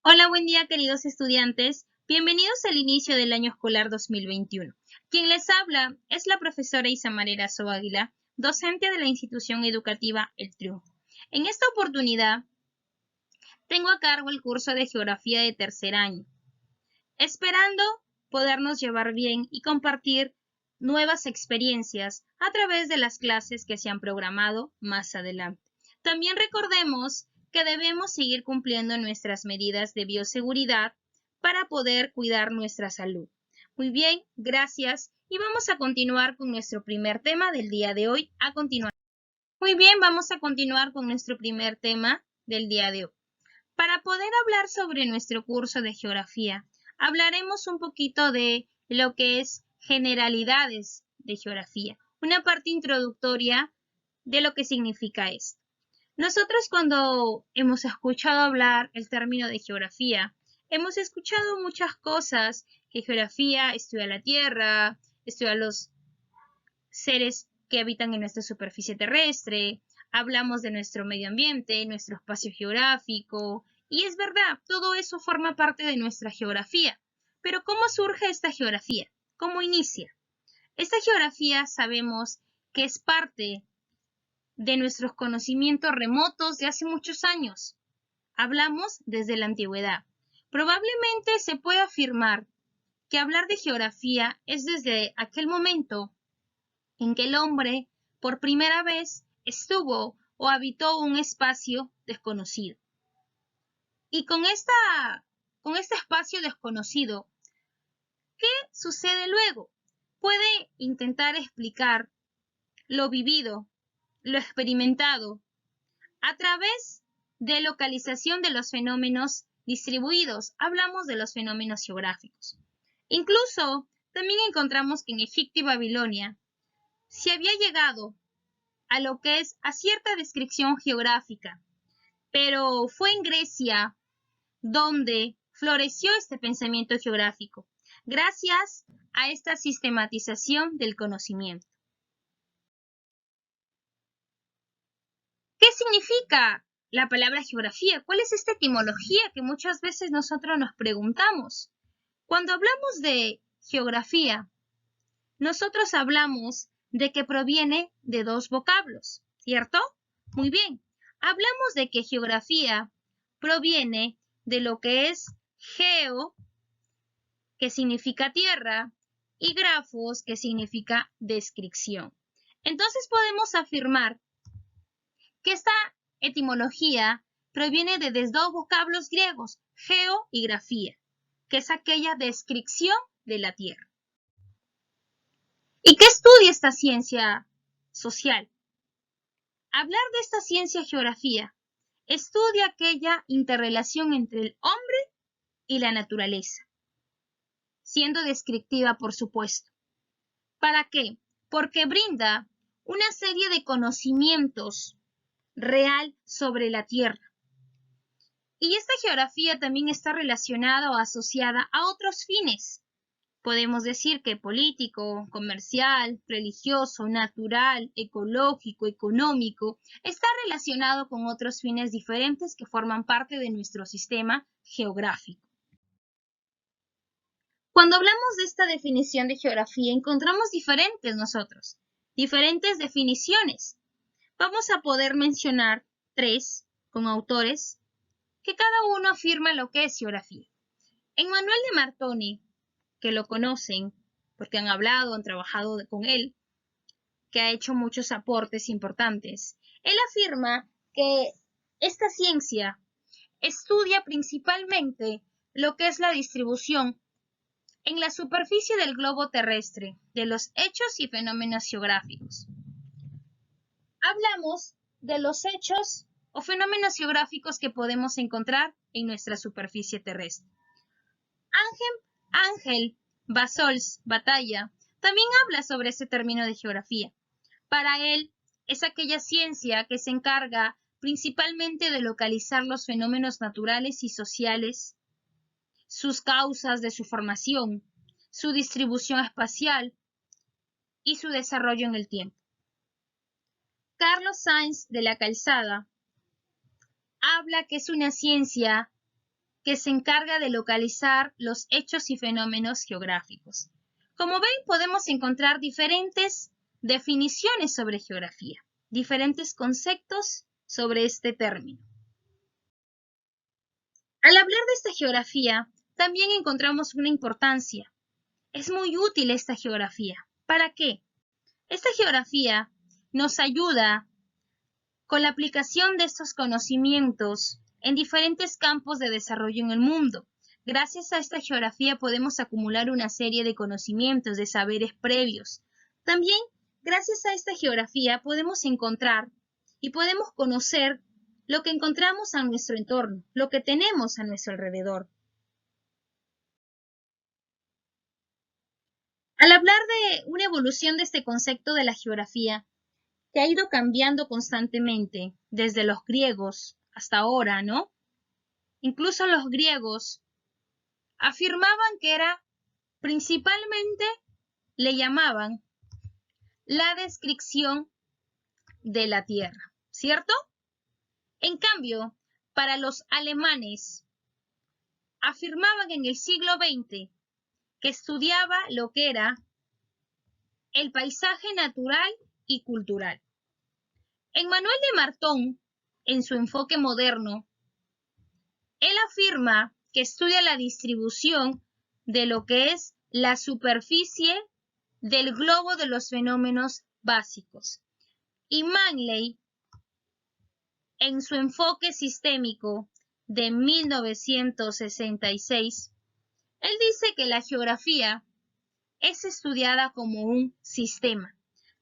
Hola, buen día queridos estudiantes. Bienvenidos al inicio del año escolar 2021. Quien les habla es la profesora Isamar Erazo Águila, docente de la institución educativa El Triunfo. En esta oportunidad tengo a cargo el curso de Geografía de tercer año, esperando podernos llevar bien y compartir nuevas experiencias a través de las clases que se han programado más adelante. También recordemos que debemos seguir cumpliendo nuestras medidas de bioseguridad para poder cuidar nuestra salud. Muy bien, gracias. Y vamos a continuar con nuestro primer tema del día de hoy. Muy bien, vamos a continuar con nuestro primer tema del día de hoy. Para poder hablar sobre nuestro curso de geografía, hablaremos un poquito de lo que es generalidades de geografía, una parte introductoria de lo que significa esto. Nosotros cuando hemos escuchado hablar el término de geografía, hemos escuchado muchas cosas, que geografía estudia la Tierra, estudia los seres que habitan en nuestra superficie terrestre, hablamos de nuestro medio ambiente, nuestro espacio geográfico, y es verdad, todo eso forma parte de nuestra geografía. Pero ¿cómo surge esta geografía? ¿Cómo inicia? Esta geografía sabemos que es parte de nuestros conocimientos remotos de hace muchos años. Hablamos desde la antigüedad. Probablemente se puede afirmar que hablar de geografía es desde aquel momento en que el hombre por primera vez estuvo o habitó un espacio desconocido. Y con este espacio desconocido, ¿qué sucede luego? Puede intentar explicar lo vivido, lo experimentado, a través de localización de los fenómenos distribuidos. Hablamos de los fenómenos geográficos. Incluso también encontramos que en Egipto y Babilonia se había llegado a lo que es a cierta descripción geográfica, pero fue en Grecia donde floreció este pensamiento geográfico, gracias a esta sistematización del conocimiento. ¿Qué significa la palabra geografía? ¿Cuál es esta etimología que muchas veces nosotros nos preguntamos? Cuando hablamos de geografía, nosotros hablamos de que proviene de dos vocablos, ¿cierto? Muy bien. Hablamos de que geografía proviene de lo que es geo, que significa tierra, y grafos, que significa descripción. Entonces podemos afirmar que esta etimología proviene de dos vocablos griegos, geo y grafía, que es aquella descripción de la tierra. ¿Y qué estudia esta ciencia social? Hablar de esta ciencia geografía estudia aquella interrelación entre el hombre y la naturaleza, siendo descriptiva, por supuesto. ¿Para qué? Porque brinda una serie de conocimientos real sobre la Tierra. Y esta geografía también está relacionada o asociada a otros fines. Podemos decir que político, comercial, religioso, natural, ecológico, económico, está relacionado con otros fines diferentes que forman parte de nuestro sistema geográfico. Cuando hablamos de esta definición de geografía, encontramos diferentes definiciones. Vamos a poder mencionar tres con autores que cada uno afirma lo que es geografía. Emmanuel de Martoni, que lo conocen porque han hablado, han trabajado con él, que ha hecho muchos aportes importantes. Él afirma que esta ciencia estudia principalmente lo que es la distribución en la superficie del globo terrestre de los hechos y fenómenos geográficos. Hablamos de los hechos o fenómenos geográficos que podemos encontrar en nuestra superficie terrestre. Ángel Bassols Batalla también habla sobre este término de geografía. Para él es aquella ciencia que se encarga principalmente de localizar los fenómenos naturales y sociales, sus causas de su formación, su distribución espacial y su desarrollo en el tiempo. Carlos Sainz de la Calzada habla que es una ciencia que se encarga de localizar los hechos y fenómenos geográficos. Como ven, podemos encontrar diferentes definiciones sobre geografía, diferentes conceptos sobre este término. Al hablar de esta geografía, también encontramos una importancia. Es muy útil esta geografía. ¿Para qué? Esta geografía nos ayuda con la aplicación de estos conocimientos en diferentes campos de desarrollo en el mundo. Gracias a esta geografía podemos acumular una serie de conocimientos, de saberes previos. También, gracias a esta geografía podemos encontrar y podemos conocer lo que encontramos a nuestro entorno, lo que tenemos a nuestro alrededor. Al hablar de una evolución de este concepto de la geografía, que ha ido cambiando constantemente desde los griegos hasta ahora, ¿no? Incluso los griegos afirmaban que era principalmente, le llamaban la descripción de la tierra, ¿cierto? En cambio, para los alemanes, afirmaban en el siglo XX que estudiaba lo que era el paisaje natural y cultural. Emmanuel de Marton, en su enfoque moderno, él afirma que estudia la distribución de lo que es la superficie del globo de los fenómenos básicos. Y Manley, en su enfoque sistémico de 1966, él dice que la geografía es estudiada como un sistema.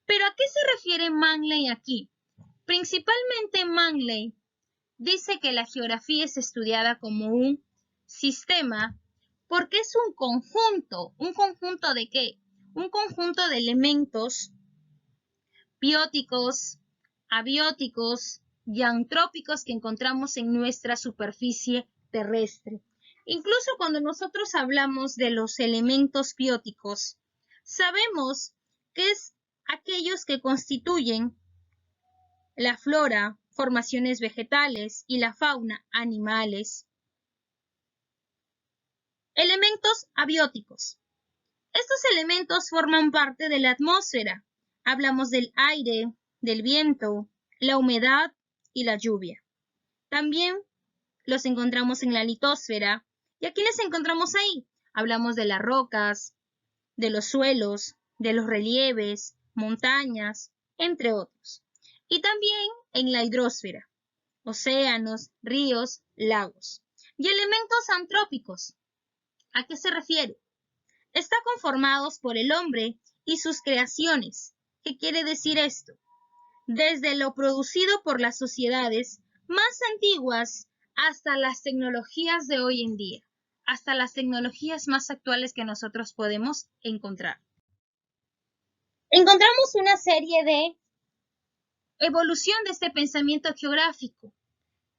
¿Pero a qué se refiere Manley aquí? Principalmente Manley dice que la geografía es estudiada como un sistema porque es un conjunto ¿de qué? Un conjunto de elementos bióticos, abióticos y antrópicos que encontramos en nuestra superficie terrestre. Incluso cuando nosotros hablamos de los elementos bióticos, sabemos que es aquellos que constituyen la flora, formaciones vegetales y la fauna, animales. Elementos abióticos. Estos elementos forman parte de la atmósfera. Hablamos del aire, del viento, la humedad y la lluvia. También los encontramos en la litosfera. ¿Y a quiénes encontramos ahí? Hablamos de las rocas, de los suelos, de los relieves, montañas, entre otros. Y también en la hidrosfera, océanos, ríos, lagos. Y elementos antrópicos. ¿A qué se refiere? Está conformados por el hombre y sus creaciones. ¿Qué quiere decir esto? Desde lo producido por las sociedades más antiguas hasta las tecnologías de hoy en día, hasta las tecnologías más actuales que nosotros podemos encontrar. Encontramos una serie de evolución de este pensamiento geográfico.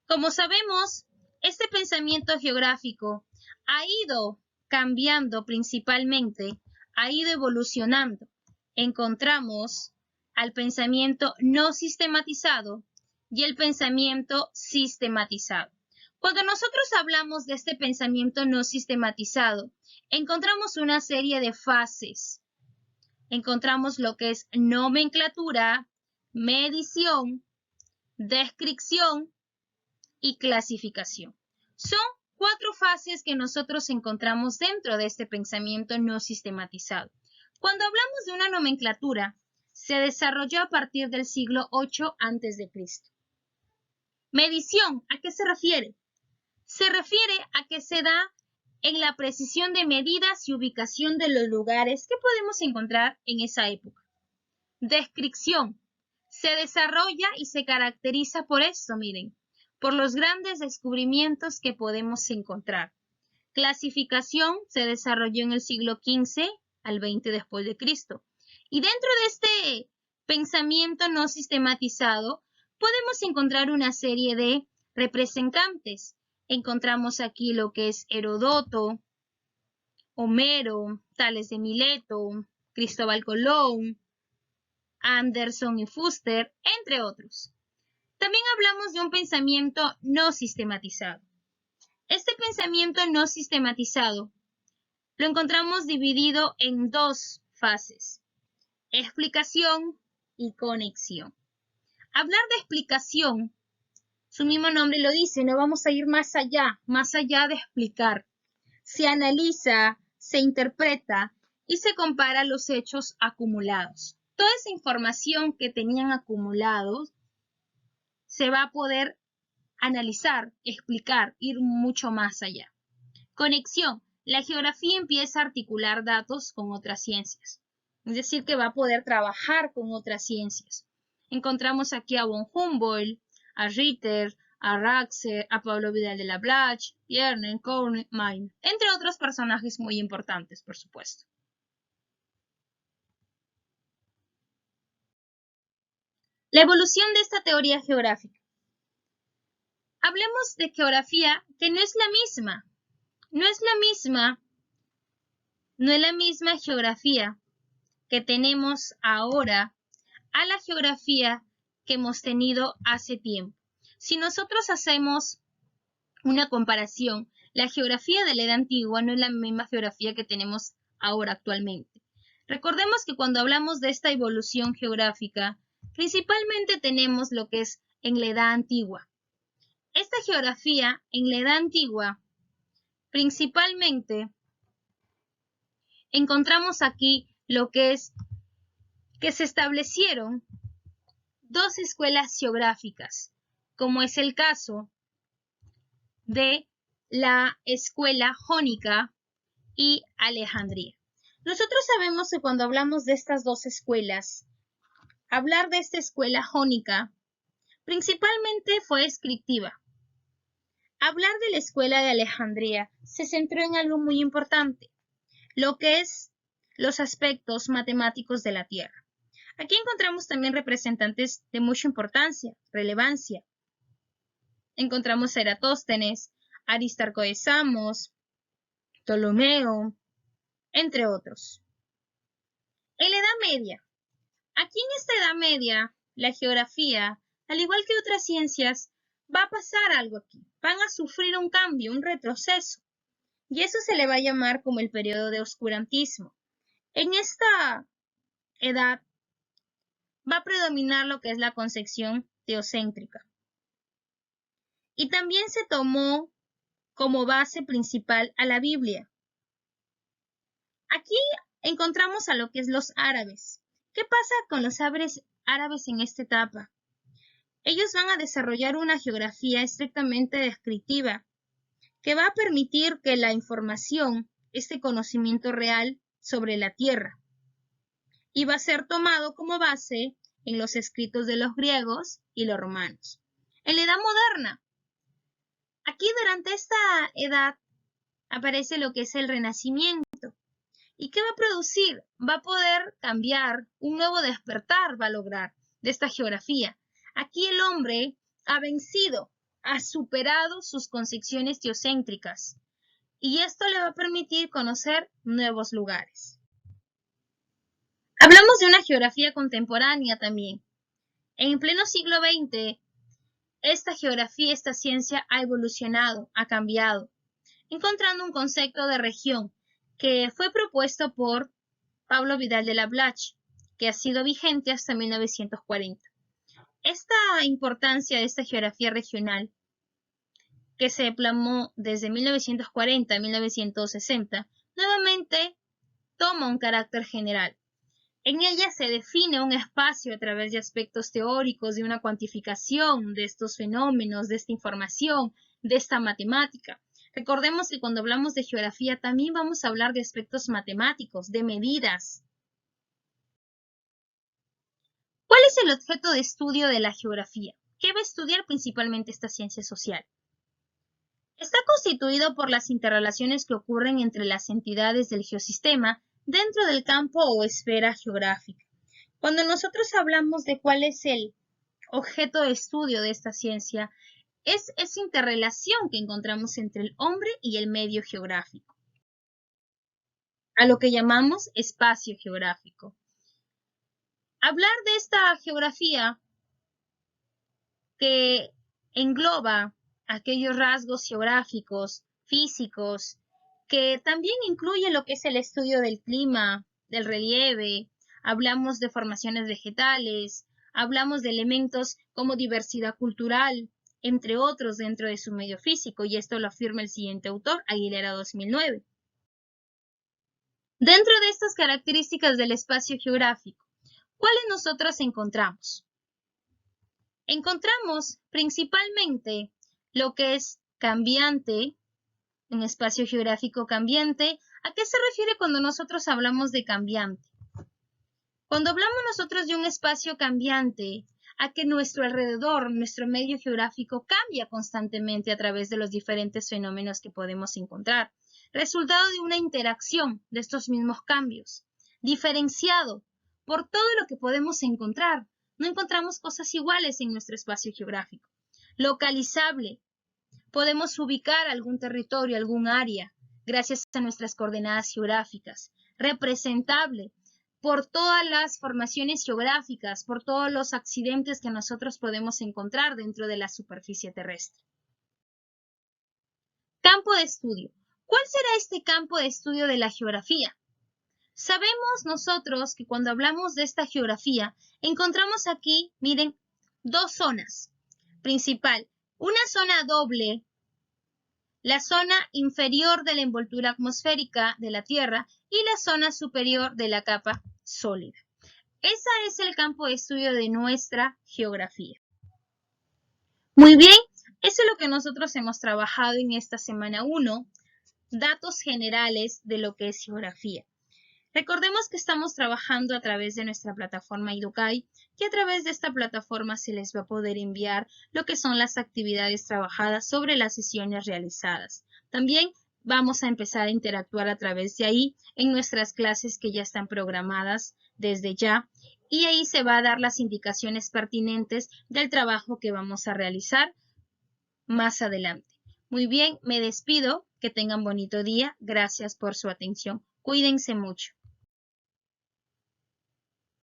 Como sabemos, este pensamiento geográfico ha ido cambiando principalmente, ha ido evolucionando. Encontramos al pensamiento no sistematizado y el pensamiento sistematizado. Cuando nosotros hablamos de este pensamiento no sistematizado, encontramos una serie de fases. Encontramos lo que es nomenclatura, medición, descripción y clasificación. Son 4 fases que nosotros encontramos dentro de este pensamiento no sistematizado. Cuando hablamos de una nomenclatura, se desarrolló a partir del siglo VIII a.C. Medición, ¿a qué se refiere? Se refiere a que se da en la precisión de medidas y ubicación de los lugares que podemos encontrar en esa época. Descripción, se desarrolla y se caracteriza por esto, miren, por los grandes descubrimientos que podemos encontrar. Clasificación se desarrolló en el siglo XV al XX después de Cristo. Y dentro de este pensamiento no sistematizado, podemos encontrar una serie de representantes. Encontramos aquí lo que es Heródoto, Homero, Tales de Mileto, Cristóbal Colón, Anderson y Fuster, entre otros. También hablamos de un pensamiento no sistematizado. Este pensamiento pensamiento no sistematizado lo encontramos dividido en dos fases: explicación y conexión. Hablar de explicación, su mismo nombre lo dice, no vamos a ir más allá de explicar. Se analiza, se interpreta y se compara los hechos acumulados. Toda esa información que tenían acumulados se va a poder analizar, explicar, ir mucho más allá. Conexión. La geografía empieza a articular datos con otras ciencias. Es decir, que va a poder trabajar con otras ciencias. Encontramos aquí a von Humboldt, a Ritter, a Raxer, a Pablo Vidal de la Blache, Pierre Kornemann, entre otros personajes muy importantes, por supuesto. La evolución de esta teoría geográfica. Hablemos de geografía que no es la misma. No es la misma geografía que tenemos ahora a la geografía que hemos tenido hace tiempo. Si nosotros hacemos una comparación, la geografía de la Edad Antigua no es la misma geografía que tenemos ahora actualmente. Recordemos que cuando hablamos de esta evolución geográfica, principalmente tenemos lo que es en la Edad Antigua. Esta geografía en la Edad Antigua, principalmente, encontramos aquí lo que es que se establecieron dos escuelas geográficas, como es el caso de la escuela jónica y Alejandría. Nosotros sabemos que cuando hablamos de estas dos escuelas, hablar de esta escuela jónica principalmente fue descriptiva. Hablar de la escuela de Alejandría se centró en algo muy importante, lo que es los aspectos matemáticos de la Tierra. Aquí encontramos también representantes de mucha importancia, relevancia. Encontramos a Eratóstenes, Aristarco de Samos, Ptolomeo, entre otros. En la Edad Media. Aquí en esta Edad Media, la geografía, al igual que otras ciencias, va a pasar algo aquí. Van a sufrir un cambio, un retroceso. Y eso se le va a llamar como el periodo de oscurantismo. En esta edad va a predominar lo que es la concepción teocéntrica. Y también se tomó como base principal a la Biblia. Aquí encontramos a lo que es los árabes. ¿Qué pasa con los árabes en esta etapa? Ellos van a desarrollar una geografía estrictamente descriptiva que va a permitir que la información, este conocimiento real sobre la Tierra, y va a ser tomado como base en los escritos de los griegos y los romanos. En la Edad Moderna, aquí durante esta edad aparece lo que es el Renacimiento. ¿Y qué va a producir? Va a poder cambiar, un nuevo despertar va a lograr de esta geografía. Aquí el hombre ha vencido, ha superado sus concepciones teocéntricas y esto le va a permitir conocer nuevos lugares. Hablamos de una geografía contemporánea también. En pleno siglo XX, esta geografía, esta ciencia ha evolucionado, ha cambiado, encontrando un concepto de región que fue propuesto por Pablo Vidal de la Blache, que ha sido vigente hasta 1940. Esta importancia de esta geografía regional, que se plasmó desde 1940 a 1960, nuevamente toma un carácter general. En ella se define un espacio a través de aspectos teóricos, de una cuantificación de estos fenómenos, de esta información, de esta matemática. Recordemos que cuando hablamos de geografía también vamos a hablar de aspectos matemáticos, de medidas. ¿Cuál es el objeto de estudio de la geografía? ¿Qué va a estudiar principalmente esta ciencia social? Está constituido por las interrelaciones que ocurren entre las entidades del geosistema dentro del campo o esfera geográfica. Cuando nosotros hablamos de cuál es el objeto de estudio de esta ciencia, es esa interrelación que encontramos entre el hombre y el medio geográfico, a lo que llamamos espacio geográfico. Hablar de esta geografía que engloba aquellos rasgos geográficos, físicos, que también incluye lo que es el estudio del clima, del relieve, hablamos de formaciones vegetales, hablamos de elementos como diversidad cultural, entre otros dentro de su medio físico, y esto lo afirma el siguiente autor, Aguilera 2009. Dentro de estas características del espacio geográfico, ¿cuáles nosotros encontramos? Encontramos principalmente lo que es cambiante, un espacio geográfico cambiante. ¿A qué se refiere cuando nosotros hablamos de cambiante? Cuando hablamos nosotros de un espacio cambiante, a que nuestro alrededor, nuestro medio geográfico cambia constantemente a través de los diferentes fenómenos que podemos encontrar, resultado de una interacción de estos mismos cambios, diferenciado por todo lo que podemos encontrar. No encontramos cosas iguales en nuestro espacio geográfico. Localizable. Podemos ubicar algún territorio, algún área, gracias a nuestras coordenadas geográficas. Representable por todas las formaciones geográficas, por todos los accidentes que nosotros podemos encontrar dentro de la superficie terrestre. Campo de estudio. ¿Cuál será este campo de estudio de la geografía? Sabemos nosotros que cuando hablamos de esta geografía, encontramos aquí, miren, dos zonas. Principal, una zona doble, la zona inferior de la envoltura atmosférica de la Tierra y la zona superior de la capa sólida. Ese es el campo de estudio de nuestra geografía. Muy bien, eso es lo que nosotros hemos trabajado en esta semana 1, datos generales de lo que es geografía. Recordemos que estamos trabajando a través de nuestra plataforma Idokai y a través de esta plataforma se les va a poder enviar lo que son las actividades trabajadas sobre las sesiones realizadas. También vamos a empezar a interactuar a través de ahí en nuestras clases que ya están programadas desde ya y ahí se va a dar las indicaciones pertinentes del trabajo que vamos a realizar más adelante. Muy bien, me despido, que tengan bonito día, gracias por su atención, cuídense mucho.